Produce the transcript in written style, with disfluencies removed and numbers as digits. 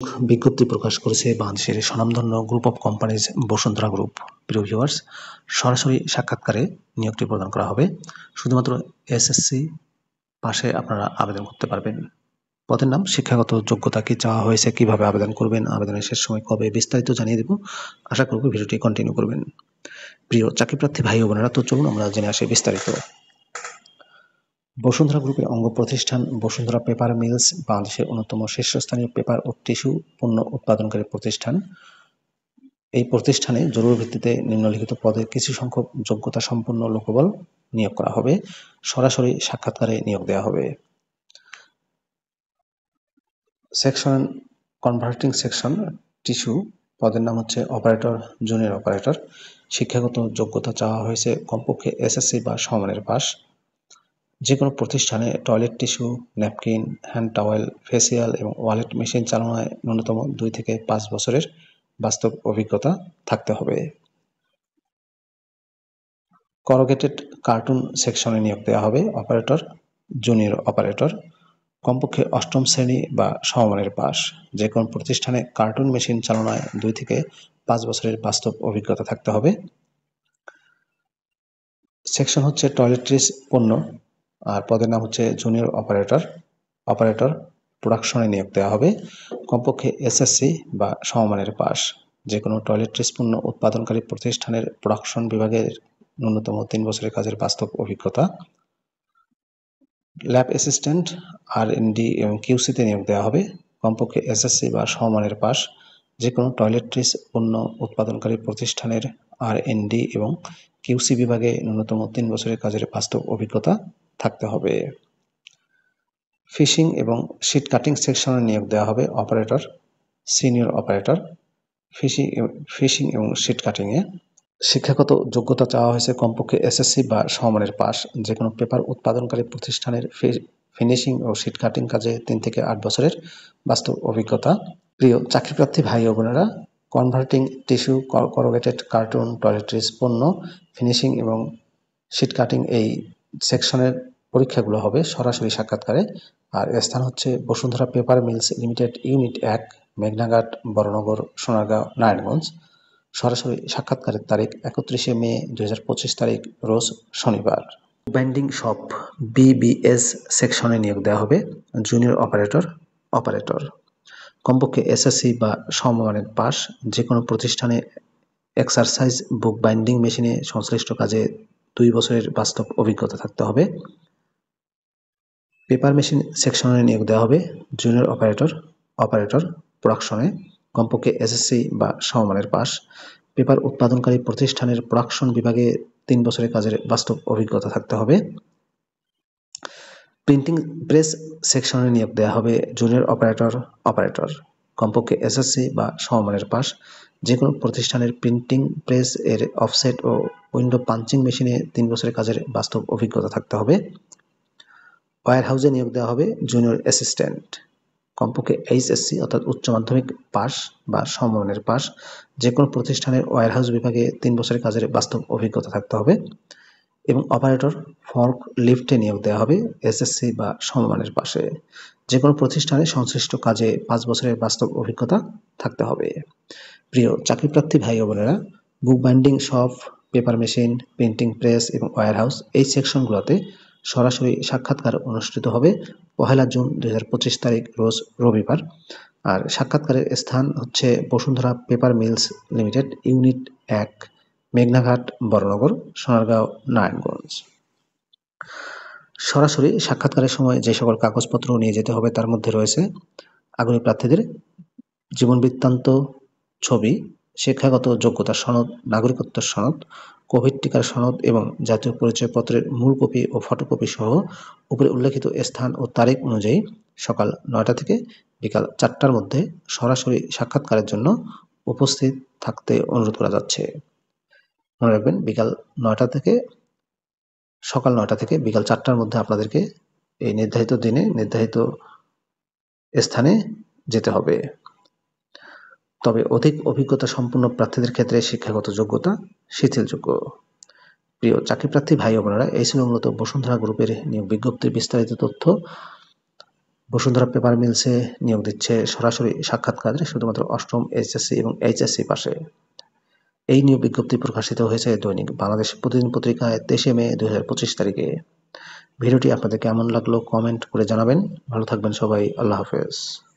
বিজ্ঞপ্তি প্রকাশ করেছে বাংলাদেশের স্বনামধন্য group of companies Bashundhara group. প্রিয় ভিউয়ার্স, সরাসরি সাক্ষাৎকারে নিয়োগটি প্রদান করা হবে। শুধুমাত্র এসএসসি পাশে আপনারা আবেদন করতে পারবেন। পদের নাম, শিক্ষাগত যোগ্যতা কি চাওয়া হয়েছে, কিভাবে আবেদন করবেন, আবেদনের শেষ সময় কবে, বিস্তারিত জানিয়ে দেব। আশা করব ভিডিওটি কন্টিনিউ করবেন। প্রিয় চাকরিপ্রার্থী ভাই ও বোনেরা, তো চলুন আমরা জেনে আসি বিস্তারিত। বসুন্ধরা গ্রুপের অঙ্গ প্রতিষ্ঠান বসুন্ধরা পেপার মিলস বাংলাদেশের অন্যতম শীর্ষস্থানীয় পেপার ও টিস্যু পণ্য উৎপাদনকারী প্রতিষ্ঠান। এই প্রতিষ্ঠানে জরুরি ভিত্তিতে নিম্নলিখিত পদে কিছু সংখ্যক যোগ্যতা সম্পন্ন লোকবল নিয়োগ করা হবে। সরাসরি সাক্ষাৎকারে নিয়োগ দেওয়া হবে। সেকশন কনভার্টিং সেকশন টিস্যু পদের নাম হচ্ছে অপারেটর, জুনিয়র অপারেটর। শিক্ষাগত যোগ্যতা চাওয়া হয়েছে কমপক্ষে এসএসসি বা সমমানের পাস। যে কোনো প্রতিষ্ঠানে toilet tissue, napkin, hand towel, facial এবং ওয়ালেট মেশিন চালনায় ন্যূনতম 2 থেকে 5 বছরের বাস্তব অভিজ্ঞতা থাকতে হবে। করোগেটেড কার্টুন সেকশনে নিয়োগ দেওয়া হবে অপারেটর, জুনিয়র অপারেটর। কমপক্ষে 8ম শ্রেণী বা সমমানের পাস। যে কোনো প্রতিষ্ঠানে কার্টুন মেশিন চালনায় 2 থেকে 5 বছরের বাস্তব অভিজ্ঞতা থাকতে হবে। সেকশন হচ্ছে টয়লেট্রিজ পণ্য, আর পদের নাম হচ্ছে জুনিয়র অপারেটর। অপারেটর প্রোডাকশনে নিয়োগ দেওয়া হবে। কমপক্ষে এসএসসি বা সমমানের পাস। যে কোনো টয়লেট্রিজ পণ্য উৎপাদনকারী প্রতিষ্ঠানের প্রোডাকশন বিভাগের ন্যূনতম 3 বছরের কাজের বাস্তব অভিজ্ঞতা। ল্যাব অ্যাসিস্ট্যান্ট আর&ডি এবং কিউসিতে নিয়োগ দেওয়া হবে। কমপক্ষে এসএসসি বা সমমানের পাস। যে কোনো টয়লেট্রিজ পণ্য উৎপাদনকারী প্রতিষ্ঠানের আর&ডি এবং কিউসি বিভাগে ন্যূনতম 3 বছরের কাজের বাস্তব অভিজ্ঞতা থাকতে হবে। ফিশিং এবং শিট কাটিং সেকশনে নিয়োগ দেওয়া হবে অপারেটর, সিনিয়র অপারেটর। ফিশিং এবং শিট কাটিংয়ে শিক্ষাগত যোগ্যতা চাওয়া হয়েছে কমপক্ষে এসএসসি বা সমমানের পাস। যে কোনো পেপার উৎপাদনকারী প্রতিষ্ঠানের ফিনিশিং ও শিট কাটিং কাজে 3 থেকে 8 বছরের বাস্তব অভিজ্ঞতা। প্রিয় চাকরিপ্রার্থী ভাই ও বোনেরা, converting tissue, corrugated carton, toiletries পণ্য, ফিনিশিং এবং শিট কাটিং এই সেকশনের পরীক্ষাগুলো হবে সরাসরি সাক্ষাৎকারে। আর স্থান হচ্ছে Bashundhara paper mills limited, unit 1, মেঘনাঘাট, বড়নগর, সোনারগাঁও, নারায়ণগঞ্জ। সরাসরি সাক্ষাৎকারের তারিখ 31শে মে 2025 তারিখ, রোজ শনিবার। বাইন্ডিং শপ বিবিএস সেকশনে নিয়োগ দেওয়া হবে জুনিয়র অপারেটর। কমপক্ষে এসএসসি বা সমমানের পাস। যে কোনো প্রতিষ্ঠানে এক্সারসাইজ বুক বাইন্ডিং মেশিনে সংশ্লিষ্ট কাজে 2 বছরের বাস্তব অভিজ্ঞতা থাকতে হবে। পেপার মেশিন সেকশনে নিয়োগ দেওয়া হবে জুনিয়র অপারেটর প্রোডাকশনে। কমপক্ষে এসএসসি বা সমমানের পাস। পেপার উৎপাদনকারী প্রতিষ্ঠানের প্রোডাকশন বিভাগে 3 বছরের কাজের বাস্তব অভিজ্ঞতা থাকতে হবে। প্রিন্টিং প্রেস সেকশনে নিয়োগ দেওয়া হবে জুনিয়র অপারেটর। কমপক্ষে এসএসসি বা সমমানের পাস। যে কোনো প্রতিষ্ঠানের প্রিন্টিং প্রেস এর অফসেট ও উইন্ডো পাঞ্চিং মেশিনে 3 বছরের কাজের বাস্তব অভিজ্ঞতা থাকতে হবে। ওয়্যার হাউসে নিয়োগ দেওয়া হবে জুনিয়র অ্যাসিস্ট্যান্ট। কমপক্ষে এইচএসসি অর্থাৎ উচ্চ মাধ্যমিক পাস বা সমমানের পাস। যে কোনো প্রতিষ্ঠানের ওয়্যার হাউস বিভাগে 3 বছরের কাজের বাস্তব অভিজ্ঞতা থাকতে হবে। এবং অপারেটর ফর্ক লিফটে নিয়োগ দেওয়া হবে এসএসসি বা সমমানের পাশে। যে কোনো প্রতিষ্ঠানে সংশ্লিষ্ট কাজে 5 বছরের বাস্তব অভিজ্ঞতা থাকতে হবে। প্রিয় চাকরিপ্রার্থী ভাই ও বোনেরা, book binding shop, paper machine, printing press এবং ওয়্যার হাউস এই সেকশনগুলোতে সরাসরি সাক্ষাৎকার অনুষ্ঠিত হবে 1 জুন 2025 তারিখ, রোজ রবিবার। আর সাক্ষাৎকারের স্থান হচ্ছে Bashundhara paper mills limited, unit 1, মেঘনাঘাট, বড়নগর, সোনারগাঁও, নারায়ণগঞ্জ। সরাসরি সাক্ষাৎকারের সময় যে সকল কাগজপত্র নিয়ে যেতে হবে তার মধ্যে রয়েছে আগ্রহী প্রার্থীদের জীবন বৃত্তান্ত, ছবি, শিক্ষাগত যোগ্যতা সনদ, নাগরিকত্ব সনদ, কোভিড টিকার সনদ এবং জাতীয় পরিচয়পত্রের মূল কপি ও ফটোকপি সহ উপরে উল্লেখিত স্থান ও তারিখ অনুযায়ী সকাল 9টা থেকে বিকাল 4টার মধ্যে সরাসরি সাক্ষাৎকারের জন্য উপস্থিত থাকতে অনুরোধ করা যাচ্ছে। মনে রাখবেন, সকাল 9টা থেকে বিকাল 4টার মধ্যে আপনাদেরকে এই নির্ধারিত দিনে নির্ধারিত স্থানে যেতে হবে। তবে অধিক অভিজ্ঞতা সম্পন্ন প্রার্থীদের ক্ষেত্রে শিক্ষাগত যোগ্যতা শিথিলযোগ্য। প্রিয় চাকরিপ্রার্থী ভাই ও বোনেরা, এই ছিল মূলত বসুন্ধরা গ্রুপের নিয়োগ বিজ্ঞপ্তির বিস্তারিত তথ্য। বসুন্ধরা পেপার মিলসে নিয়োগ দিচ্ছে সরাসরি সাক্ষাৎকারে শুধুমাত্র অষ্টম এইচএসসি এবং এইচএসসি পাশে। এই নিয়োগ বিজ্ঞপ্তি প্রকাশিত হয়েছে দৈনিক বাংলাদেশ প্রতিদিন পত্রিকায় 23 মে 2025 তারিখে। ভিডিওটি আপনাদের কেমন লাগলো কমেন্ট করে জানাবেন। ভালো থাকবেন সবাই। আল্লাহ হাফেজ।